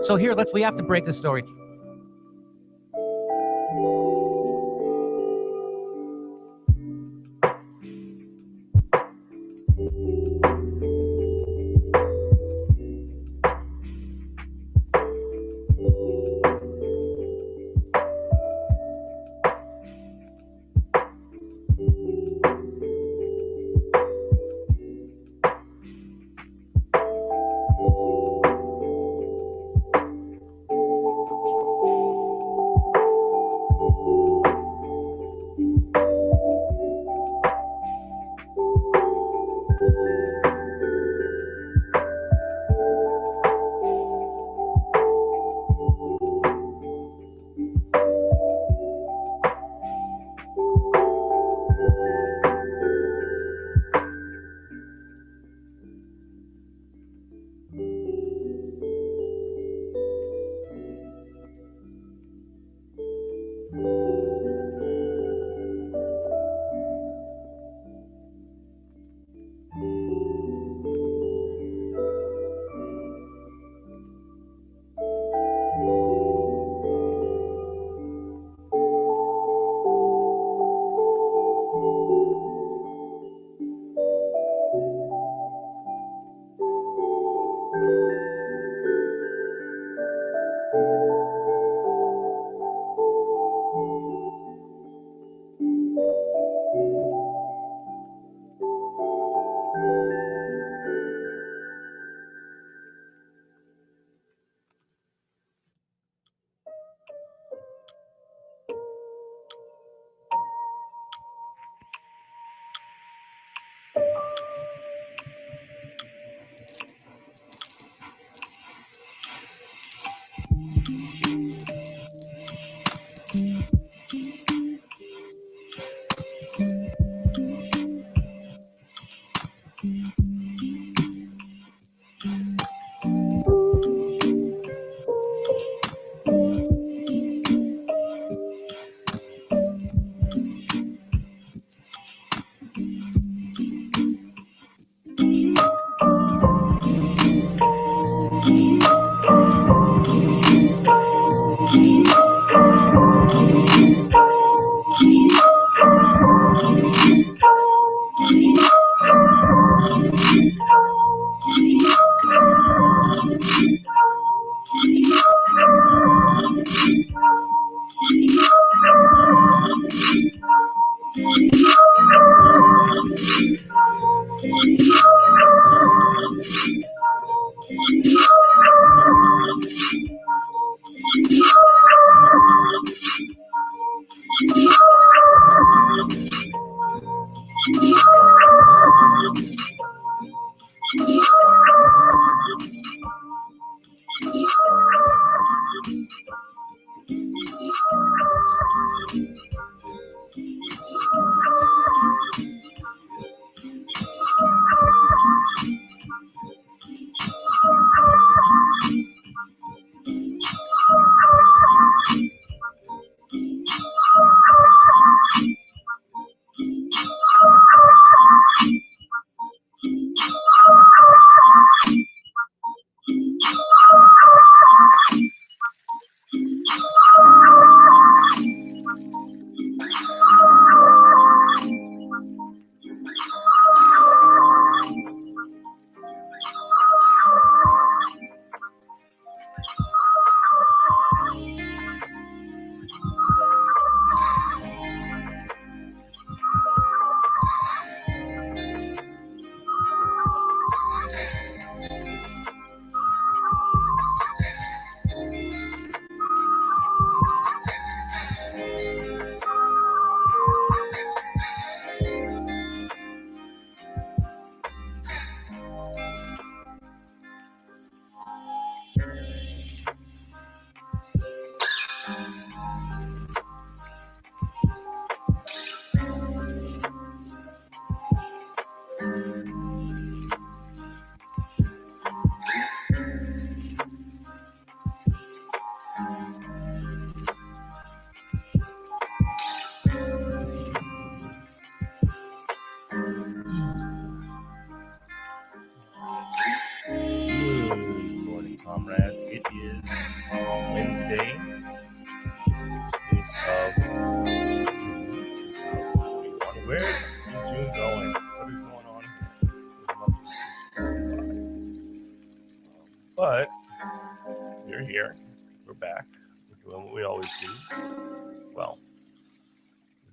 So here, we have to break the story.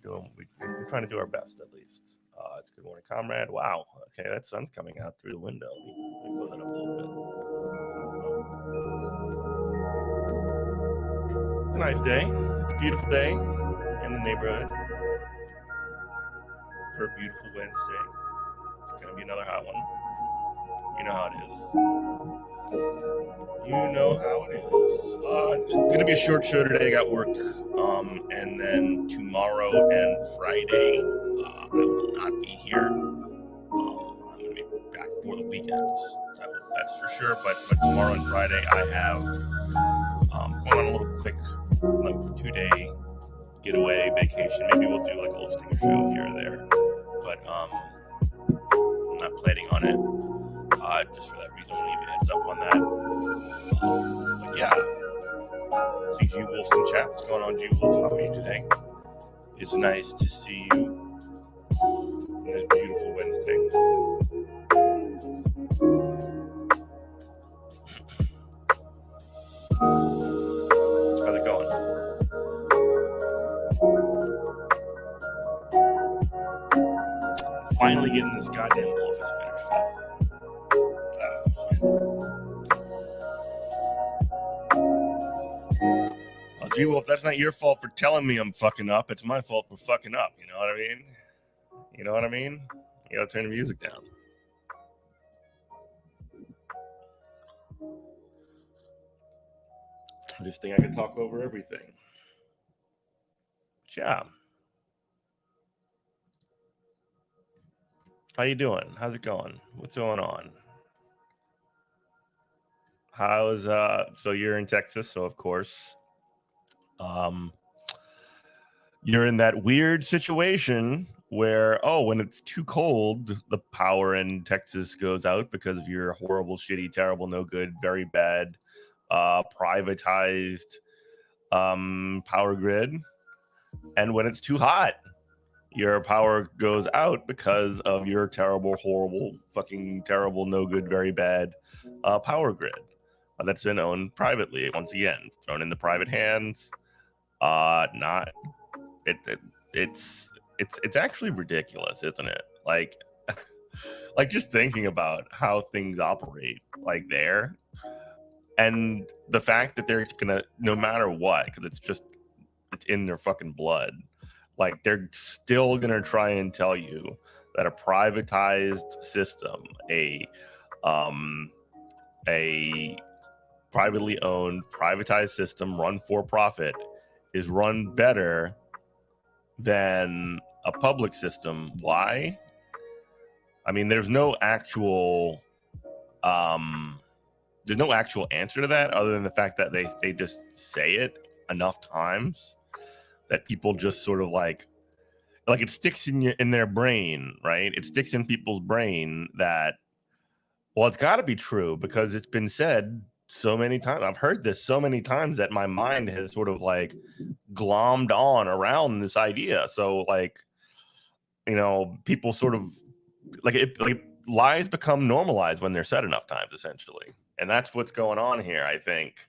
We're trying to do our best at least. It's Good Morning, Comrade. Wow. Okay, that sun's coming out through the window. Let me close it up a little bit. It's a nice day. It's a beautiful day in the neighborhood for a beautiful Wednesday. It's gonna be another hot one. You know how it is. It's gonna be a short show today. I got work, and then tomorrow and Friday, I will not be here. I'm gonna be back for the weekends. That's for sure. But tomorrow and Friday, I have going on a little quick, like 2-day getaway vacation. Maybe we'll do like a little stinger show here or there. But I'm not planning on it. Just for that reason, I'll leave a heads up on that. But yeah, see G Wolf's in chat. What's going on, G Wolf? How are you today? It's nice to see you on this beautiful Wednesday. How's it going? Finally getting this goddamn office finished up. G-Wolf, that's not your fault for telling me I'm fucking up. It's my fault for fucking up. You know what I mean? You know what I mean? You gotta turn the music down. I just think I can talk over everything. But yeah. How you doing? How's it going? What's going on? How's so you're in Texas, so of course you're in that weird situation where when it's too cold, the power in Texas goes out because of your horrible, shitty, terrible, no good, very bad privatized power grid. And when it's too hot, your power goes out because of your terrible, horrible, fucking terrible, no good, very bad power grid that's been owned privately. Once again, thrown into private hands. It's actually ridiculous, isn't it? Like just thinking about how things operate like there, and the fact that they're gonna, no matter what, because it's in their fucking blood, like they're still gonna try and tell you that a privatized system, a privately owned, privatized system run for profit is run better than a public system. Why? I mean, there's no actual answer to that other than the fact that they just say it enough times that people just sort of like it sticks in their brain, right? It sticks in people's brain that, well, it's got to be true because it's been said so many times. I've heard this so many times that my mind has sort of like glommed on around this idea. So like, you know, people sort of like lies become normalized when they're said enough times, essentially. And that's what's going on here, I think.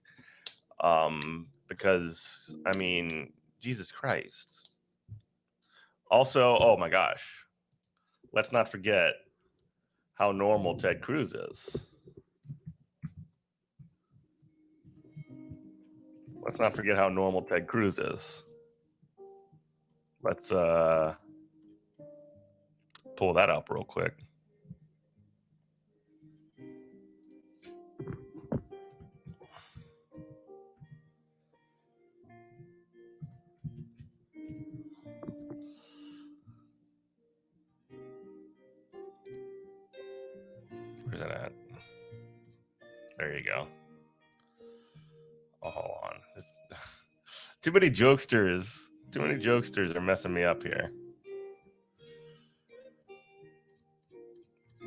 Because I mean, Jesus Christ. Also, oh my gosh, let's not forget how normal Ted Cruz is. Let's not forget how normal Ted Cruz is. Let's pull that up real quick. Where's that at? There you go. Oh, hold on. Too many jokesters are messing me up here.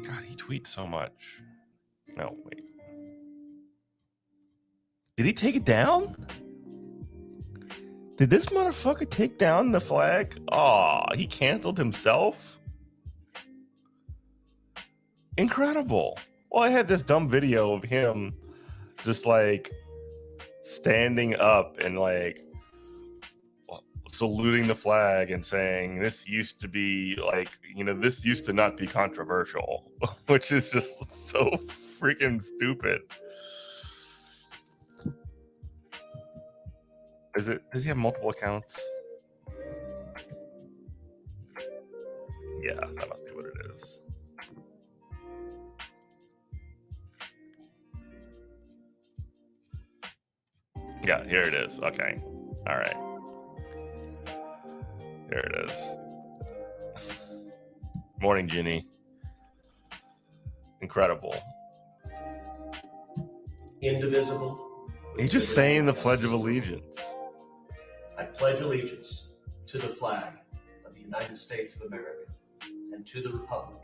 God, he tweets so much. No, wait. Did he take it down? Did this motherfucker take down the flag? Oh, he canceled himself? Incredible. Well, I had this dumb video of him just like standing up and like saluting the flag and saying this used to be like, this used to not be controversial, which is just so freaking stupid. Does he have multiple accounts? Yeah, that must be what it is. Yeah, here it is. Okay. All right. Here it is. Morning, Ginny. Incredible. Indivisible. He's just saying the Pledge of Allegiance. I pledge allegiance to the flag of the United States of America and to the republic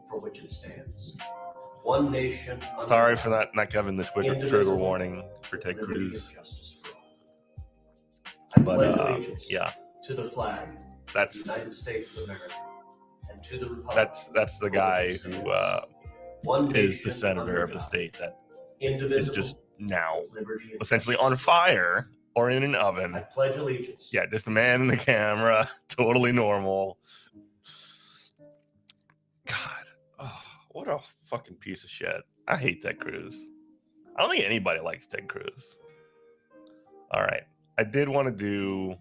for which it stands. One nation. Sorry for that, not giving the trigger warning for Ted Cruz. But yeah, to the flag. That's the United States of America and to the republic. That's the guy who is the senator of the state that is just now essentially on fire or in an oven. I pledge allegiance. Yeah, just a man in the camera, totally normal. God, what a fucking piece of shit. I hate Ted Cruz. I don't think anybody likes Ted Cruz. All right, I did want to do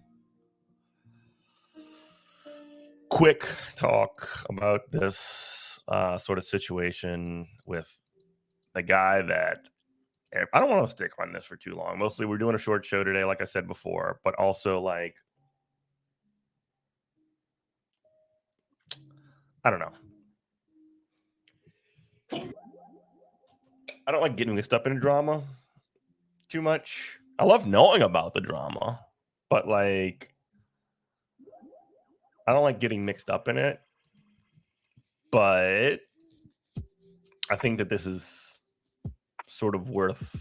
quick talk about this sort of situation with the guy that I don't want to stick on this for too long. Mostly we're doing a short show today, like I said before, but also like, I don't know. I don't like getting mixed up in drama too much. I love knowing about the drama, but like, I don't like getting mixed up in it. But I think that this is sort of worth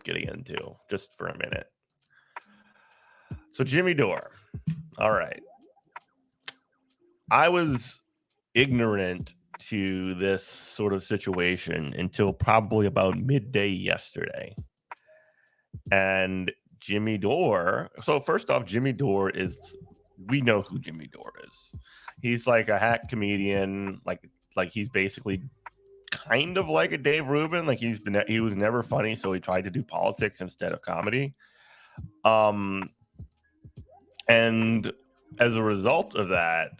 getting into just for a minute. So Jimmy Dore. All right. I was ignorant to this sort of situation until probably about midday yesterday. And Jimmy Dore. So first off, Jimmy Dore we know who Jimmy Dore is. He's like a hack comedian. Like he's basically kind of like a Dave Rubin. Like he was never funny, so he tried to do politics instead of comedy. And as a result of that,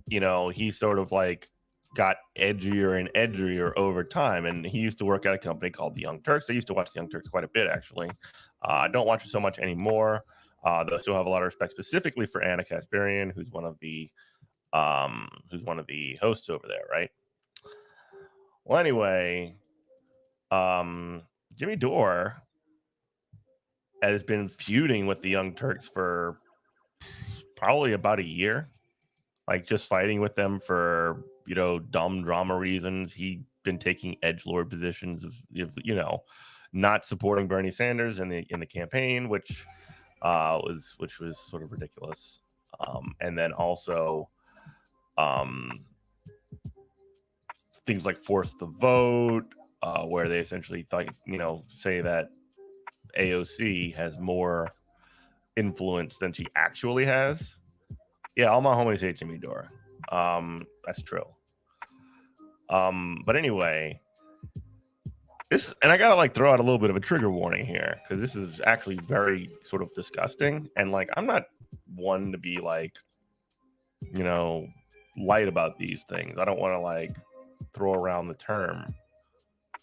he sort of like got edgier and edgier over time. And he used to work at a company called the Young Turks. I used to watch the Young Turks quite a bit, actually. I don't watch it so much anymore. Though I still have a lot of respect specifically for Anna Kasparian, who's one of the hosts over there, right? Well, anyway, Jimmy Dore has been feuding with the Young Turks for probably about a year, like just fighting with them for dumb drama reasons. He'd been taking edgelord positions of not supporting Bernie Sanders in the campaign, which was sort of ridiculous. And then also things like force the vote, where they essentially say that AOC has more influence than she actually has. Yeah, all my homies hate Jimmy Dore. That's true. But anyway, and I gotta like throw out a little bit of a trigger warning here, because this is actually very sort of disgusting. And like, I'm not one to be like, light about these things. I don't want to like throw around the term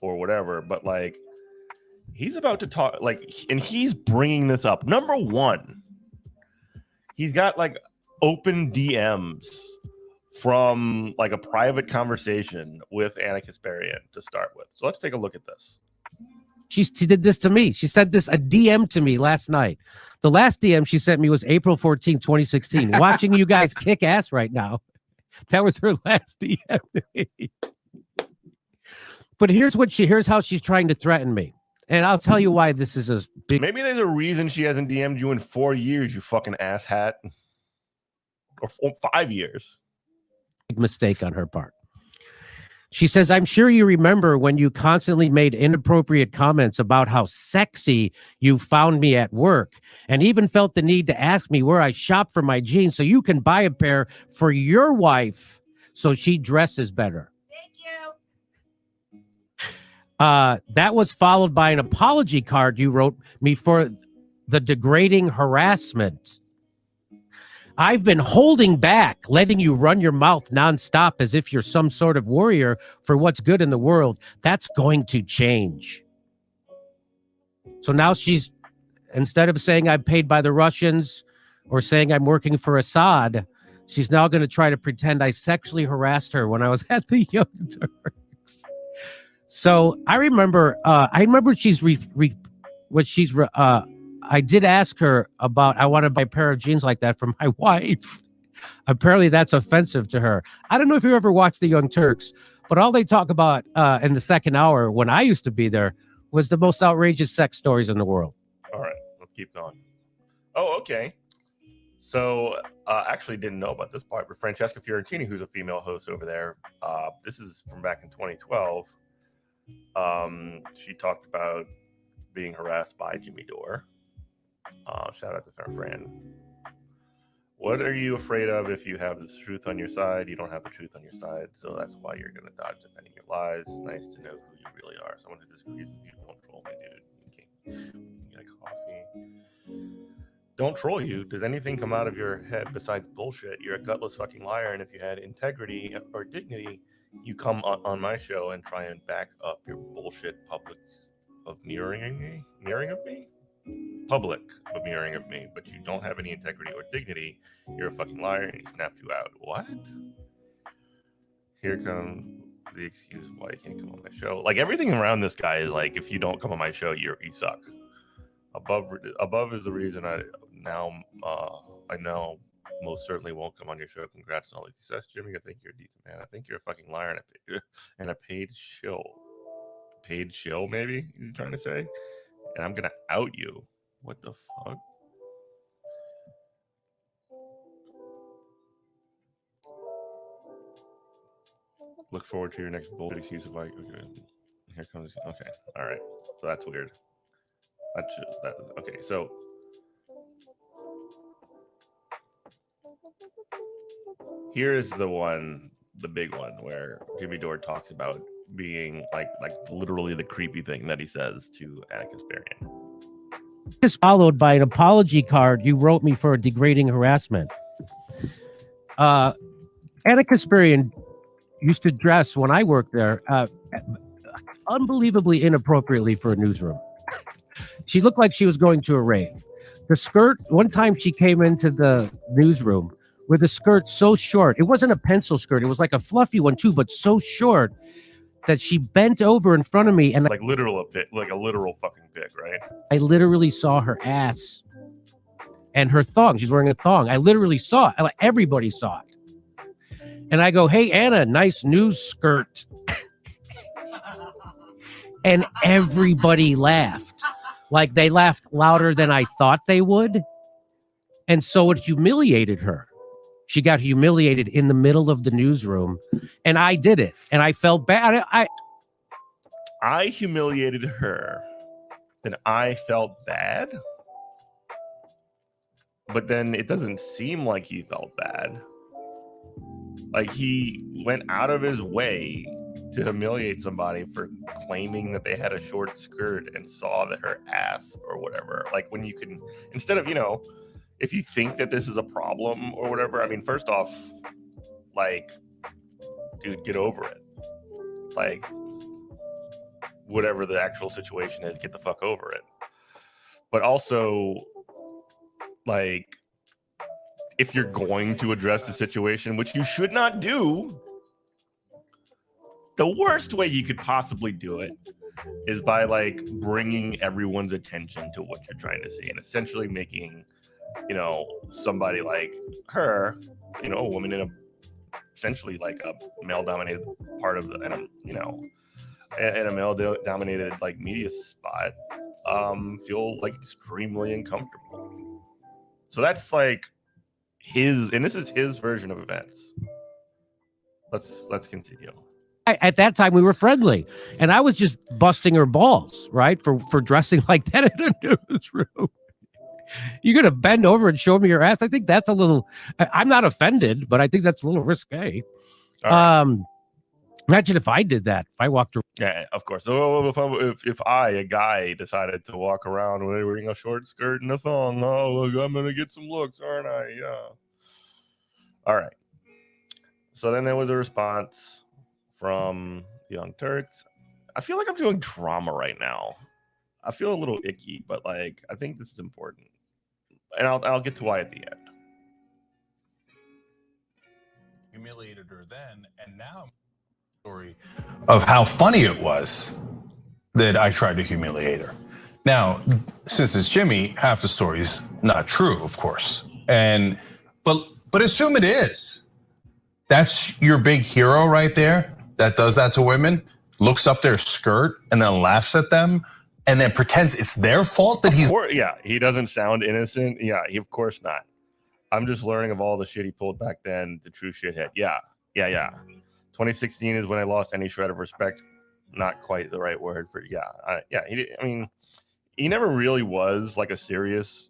or whatever, but like, he's about to talk and he's bringing this up. Number one, he's got like open DMs from like a private conversation with Anna Kasparian to start with. So let's take a look at this. She did this to me. She sent a DM to me last night. The last DM she sent me was April 14, 2016. Watching you guys kick ass right now. That was her last DM to me. But here's how she's trying to threaten me. And I'll tell you why this is a big... Maybe there's a reason she hasn't DM'd you in 4 years, you fucking asshat. Or 5 years. Big mistake on her part. She says, I'm sure you remember when you constantly made inappropriate comments about how sexy you found me at work and even felt the need to ask me where I shop for my jeans so you can buy a pair for your wife so she dresses better. Thank you. That was followed by an apology card you wrote me for the degrading harassment. I've been holding back, letting you run your mouth nonstop as if you're some sort of warrior for what's good in the world. That's going to change. So now she's, instead of saying I'm paid by the Russians or saying I'm working for Assad, she's now going to try to pretend I sexually harassed her when I was at the Young Turks. So I remember I did ask her about, I want to buy a pair of jeans like that for my wife. Apparently that's offensive to her. I don't know if you ever watched the Young Turks, but all they talk about in the second hour when I used to be there was the most outrageous sex stories in the world. All right, let's keep going. Oh, okay. So actually didn't know about this part, but Francesca Fiorentini, who's a female host over there, this is from back in 2012. She talked about being harassed by Jimmy Dore. Shout out to Fran. What are you afraid of if you have the truth on your side? You don't have the truth on your side, so that's why you're going to dodge defending your lies. Nice to know who you really are. Someone who disagrees with you won't troll me, dude. Okay. Get a coffee. Don't troll you. Does anything come out of your head besides bullshit? You're a gutless fucking liar, and if you had integrity or dignity, you come on my show and try and back up your bullshit public of mirroring of me? Public of mirroring of me, but you don't have any integrity or dignity. You're a fucking liar, and he snapped you out. What? Here comes the excuse why you can't come on my show. Like, everything around this guy is like, if you don't come on my show, you suck. Above is the reason I now most certainly won't come on your show. Congrats on all the success, Jimmy. I think you're a decent man. I think you're a fucking liar and a paid shill. Paid shill, maybe you're trying to say? And I'm gonna out you. What the fuck? Look forward to your next bullshit excuse of like, okay, here comes. Okay, all right. So that's weird. Okay. So here's the big one, where Jimmy Dore talks about being like literally the creepy thing that he says to Anna Kasparian. This followed by an apology card you wrote me for degrading harassment. Anna Kasparian used to dress when I worked there unbelievably inappropriately for a newsroom. She looked like she was going to a rave. The skirt, one time she came into the newsroom with a skirt so short. It wasn't a pencil skirt. It was like a fluffy one too, but so short that she bent over in front of me, and like a literal fucking pig, right? I literally saw her ass and her thong. She's wearing a thong. I literally saw it. Like, everybody saw it. And I go, "Hey, Anna, nice news skirt." And everybody laughed. Like, they laughed louder than I thought they would. And so it humiliated her. She got humiliated in the middle of the newsroom, and I did it, and I felt bad. I humiliated her, and I felt bad. But then it doesn't seem like he felt bad. Like, he went out of his way to humiliate somebody for claiming that they had a short skirt and saw that her ass or whatever. Like, when you can, instead of, if you think that this is a problem or whatever, I mean, first off, like, dude, get over it. Like, whatever the actual situation is, get the fuck over it. But also, like, if you're going to address the situation, which you should not do, the worst way you could possibly do it is by, like, bringing everyone's attention to what you're trying to say and essentially making, somebody like her, a woman in essentially like a male-dominated part of in a male-dominated like media spot, feel like extremely uncomfortable. So that's like this is his version of events. Let's continue. At that time we were friendly, and I was just busting her balls, right, for dressing like that in a newsroom. You're gonna bend over and show me your ass? I think that's a little. I'm not offended, but I think that's a little risque. Right. Imagine if I did that. If I walked around. Yeah, of course. Oh, if I, a guy, decided to walk around wearing a short skirt and a thong, oh, look, I'm gonna get some looks, aren't I? Yeah. All right. So then there was a response from the Young Turks. I feel like I'm doing drama right now. I feel a little icky, but like I think this is important, and I'll get to why at the end. Humiliated her then, and now story of how funny it was that I tried to humiliate her. Now, since it's Jimmy, half the story's not true, of course, but assume it is. That's your big hero right there that does that to women, looks up their skirt and then laughs at them and then pretends it's their fault that he's. Yeah, he doesn't sound innocent. Yeah, of course not. I'm just learning of all the shit he pulled back then, the true shithead. Yeah. 2016 is when I lost any shred of respect. Not quite the right word for he never really was like a serious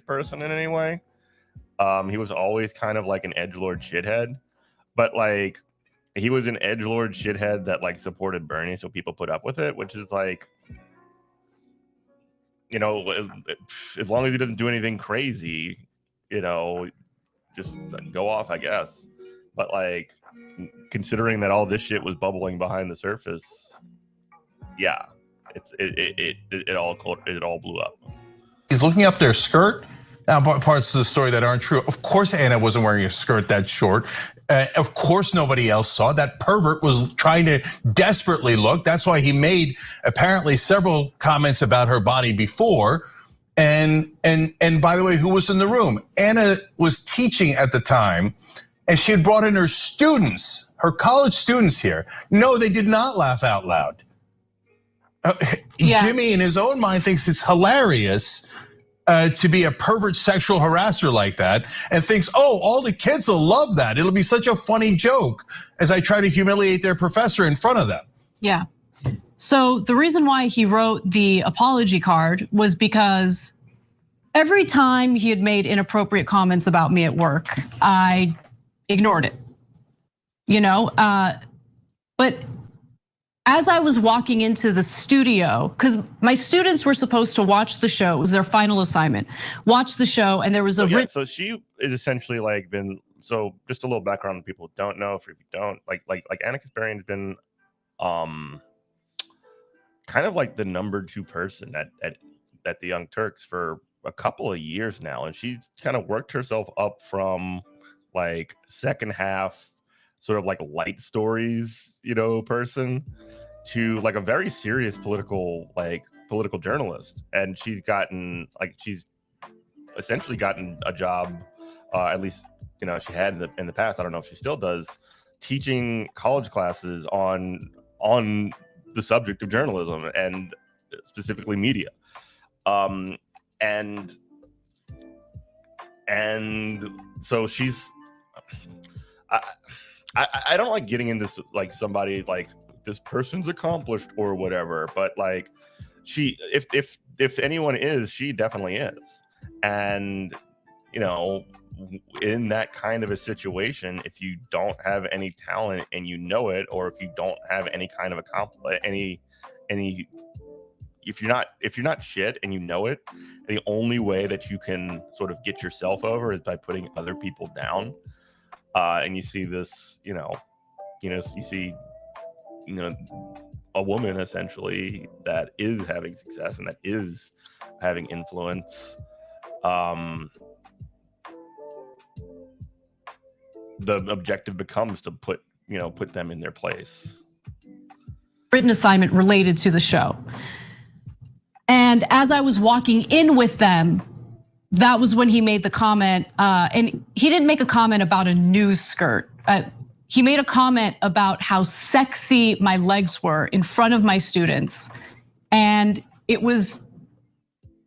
person in any way. He was always kind of like an edgelord shithead, but like he was an edgelord shithead that like supported Bernie, so people put up with it, which is like, you know, as long as he doesn't do anything crazy, you know, just go off, I guess. But like, considering that all this shit was bubbling behind the surface, yeah, it all blew up. He's looking up their skirt. Now, parts of the story that aren't true. Of course, Anna wasn't wearing a skirt that short. Of course, nobody else saw. That pervert was trying to desperately look. That's why he made apparently several comments about her body before. And by the way, who was in the room? Anna was teaching at the time, and she had brought in her students, her college students here. No, they did not laugh out loud. Jimmy, in his own mind, thinks it's hilarious to be a pervert sexual harasser like that, and thinks, oh, all the kids will love that. It'll be such a funny joke as I try to humiliate their professor in front of them. Yeah. So the reason why he wrote the apology card was because every time he had made inappropriate comments about me at work, I ignored it. You know, but as I was walking into the studio, because my students were supposed to watch the show, it was their final assignment, watch the show, and there was a so she is essentially like been, so just a little background that people don't know, if you don't, like Anna Kasparian's been kind of like the number 2 person at the Young Turks for a couple of years now, and she's kind of worked herself up from like second half sort of like light stories, you know, person to like a very serious political journalist. And she's essentially gotten a job, at least, you know, she had in the past, I don't know if she still does, teaching college classes on the subject of journalism and specifically media. And so she's, I don't like getting into like somebody like this person's accomplished or whatever, but like she, if anyone is, she definitely is. And, you know, in that kind of a situation, if you don't have any talent and you know it, or if you don't have any kind of if you're not shit and you know it, the only way that you can sort of get yourself over is by putting other people down. And you see this, you see a woman essentially that is having success and that is having influence. The objective becomes to put them in their place. Written assignment related to the show. And as I was walking in with them, that was when he made the comment, and he didn't make a comment about a news skirt. He made a comment about how sexy my legs were in front of my students. And it was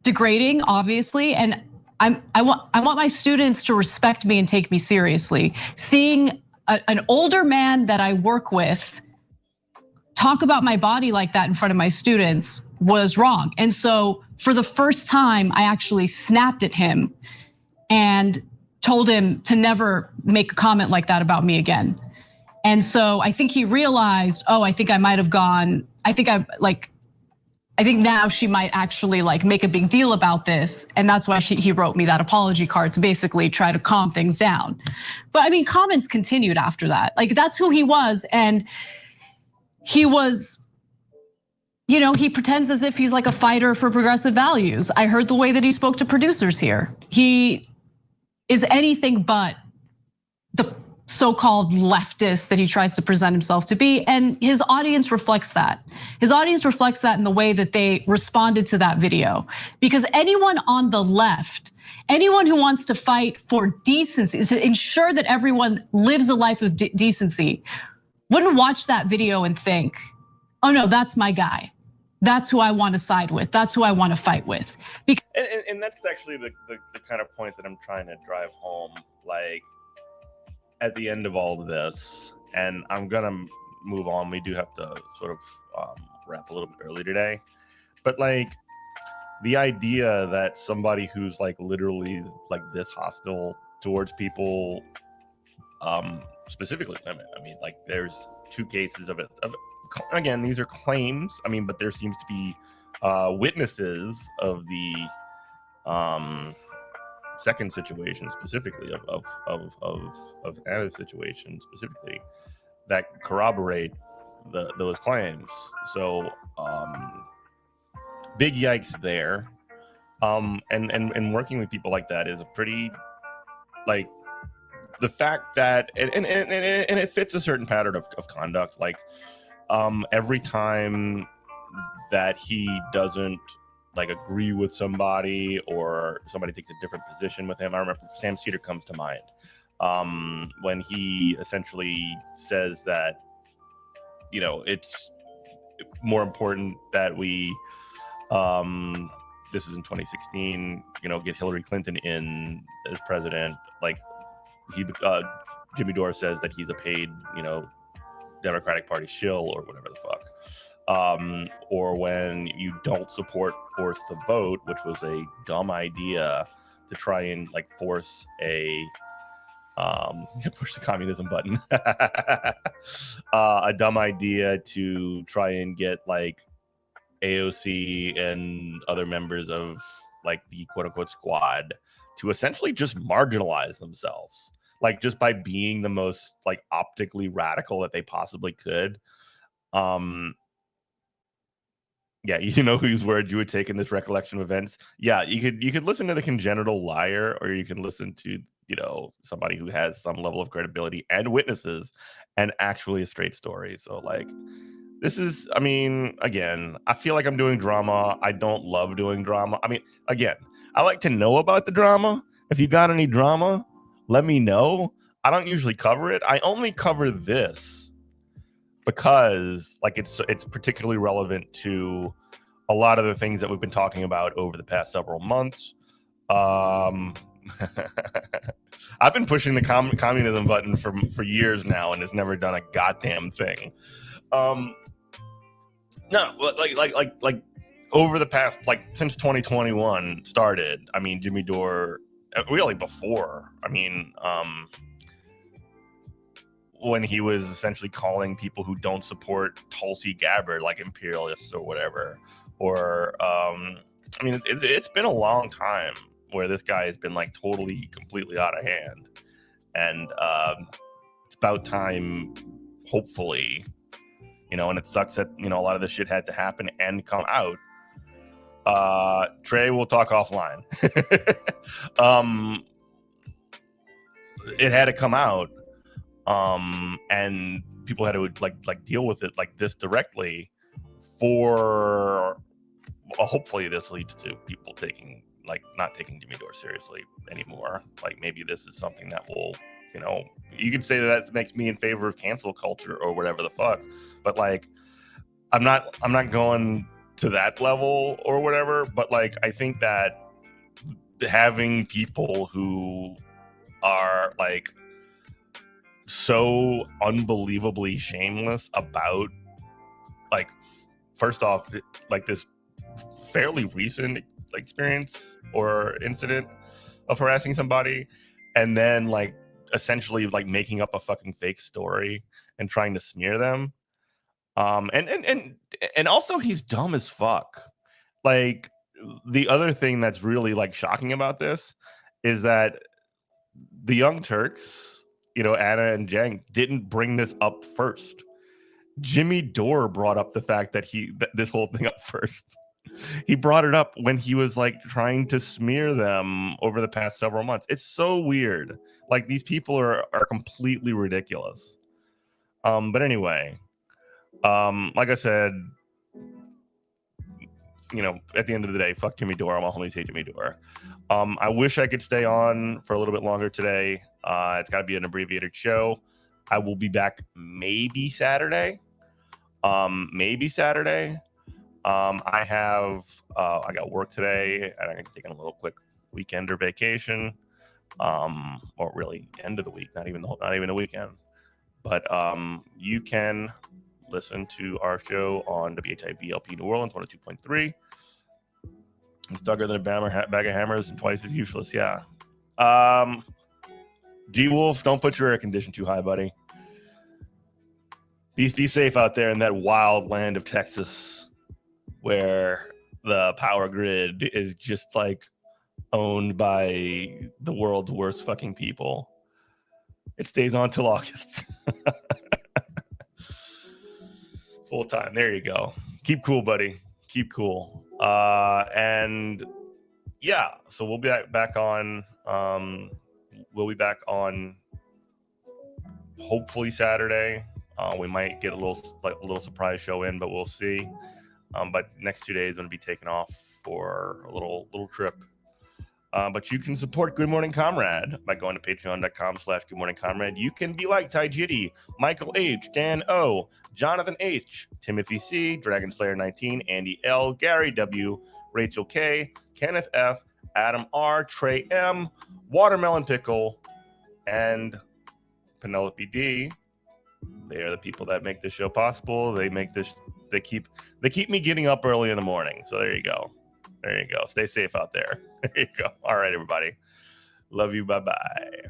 degrading, obviously, and I want my students to respect me and take me seriously. Seeing an older man that I work with talk about my body like that in front of my students was wrong. And so for the first time, I actually snapped at him and told him to never make a comment like that about me again. And so I think he realized, oh, I think I might have gone, I think now she might actually like make a big deal about this. And that's why he wrote me that apology card to basically try to calm things down. But I mean, comments continued after that. Like that's who he was. And he was, he pretends as if he's like a fighter for progressive values. I heard the way that he spoke to producers here. He is anything but the so-called leftist that he tries to present himself to be. And his audience reflects that. His audience reflects that in the way that they responded to that video. Because anyone on the left, anyone who wants to fight for decency, to ensure that everyone lives a life of decency, wouldn't watch that video and think, oh no, that's my guy. That's who I want to side with. That's who I want to fight with. And that's actually the kind of point that I'm trying to drive home. Like at the end of all of this, and I'm gonna move on. We do have to sort of wrap a little bit early today, but like the idea that somebody who's like literally like this hostile towards people, specifically women. I mean, like there's two cases of it. Again, these are claims. I mean, but there seems to be witnesses of the second situation specifically of Anna's situation specifically that corroborate those claims. So big yikes there. And working with people like that is a pretty like the fact that and it fits a certain pattern of conduct. Like every time that he doesn't like agree with somebody or somebody takes a different position with him. I remember Sam Cedar comes to mind when he essentially says that, it's more important that we, this is in 2016, get Hillary Clinton in as president. Like Jimmy Dore says that he's a paid, Democratic Party shill or whatever the fuck. Or when you don't support force to vote, which was a dumb idea to try and like force a push the communism button. A dumb idea to try and get like AOC and other members of like the quote unquote squad to essentially just marginalize themselves, like just by being the most like optically radical that they possibly could. Yeah, whose words you would take in this recollection of events. Yeah, you could listen to the congenital liar, or you can listen to somebody who has some level of credibility and witnesses and actually a straight story. So like this is, I mean, again, I feel like I'm doing drama. I don't love doing drama. I mean, again, I like to know about the drama. If you got any drama, let me know. I don't usually cover it. I only cover this because like it's particularly relevant to a lot of the things that we've been talking about over the past several months. I've been pushing the communism button for years now, and it's never done a goddamn thing. No, like over the past, like since 2021 started. I mean, Jimmy Dore, really before. I mean, when he was essentially calling people who don't support Tulsi Gabbard like imperialists or whatever, or I mean, it's been a long time where this guy has been like totally, completely out of hand, and it's about time, hopefully, and it sucks that a lot of this shit had to happen and come out. Trey, we'll talk offline. It had to come out. And people had to like deal with it like this directly for hopefully this leads to people not taking Jimmy Dore seriously anymore. Like maybe this is something that will, you could say that makes me in favor of cancel culture or whatever the fuck, but like I'm not going to that level or whatever, but like I think that having people who are like so unbelievably shameless about, like, first off, like this fairly recent experience or incident of harassing somebody, and then like essentially like making up a fucking fake story and trying to smear them. And also he's dumb as fuck. Like, the other thing that's really like shocking about this is that the Young Turks, you know, Anna and Cenk, didn't bring this up first. Jimmy Dore brought up the fact that this whole thing up first. He brought it up when he was like trying to smear them over the past several months. It's so weird. Like, these people are completely ridiculous. But anyway, like I said, you know, at the end of the day, fuck Jimmy Dore. I'm all homies hate Jimmy Dore. I wish I could stay on for a little bit longer today. It's got to be an abbreviated show. I will be back maybe Saturday. I got work today, and I'm taking a little quick weekend or vacation. Or really end of the week, not even a weekend. But you can listen to our show on WHIVLP New Orleans 102.3. It's dugger than a bag of hammers and twice as useless. Yeah. G Wolf, don't put your air condition too high, buddy. Be safe out there in that wild land of Texas, where the power grid is just like owned by the world's worst fucking people. It stays on till August. Full time. There you go. Keep cool, buddy. Keep cool. And yeah, so we'll be back on. We'll be back on hopefully Saturday. We might get a little surprise show in, but we'll see. But next 2 days I'm gonna be taking off for a little trip. But you can support Good Morning Comrade by going to patreon.com/Good Morning Comrade. You can be like Ty Jitty, Michael H, Dan O, Jonathan H, Timothy C, Dragon Slayer 19, Andy L, Gary W, Rachel K, Kenneth F, Adam R, Trey M, Watermelon Pickle, and Penelope D. They are the people that make this show possible. They keep me getting up early in the morning. So there you go. Stay safe out there. There you go. All right, everybody. Love you. Bye-bye.